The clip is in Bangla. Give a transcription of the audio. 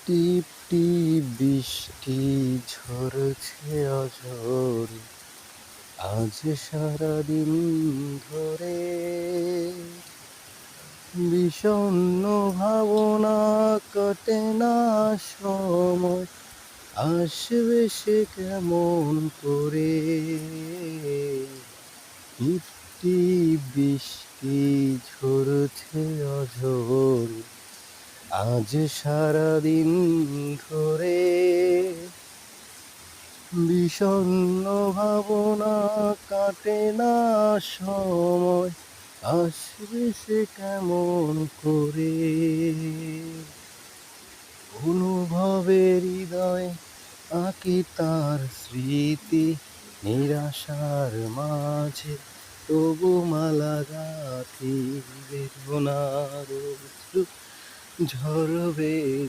টিপ টিপ বৃষ্টি ঝরছে অঝরে, আজ সারাদিন ধরে। বিষণ্ণ ভাবনা কাটে না সময়, আসবে সে কেমন করে। টিপ টিপ বৃষ্টি ঝরছে অঝরে, আজ সারাদিন ধরে। বিষণ্ণ ভাবনা কাটে না সময়, আসবে সে কেমন করে। অনুভবের হৃদয় আঁকি তার স্মৃতি, নিরাশার মাঝে তবু মালা গাঁথি। বেদনার অশ্রু ঝরবে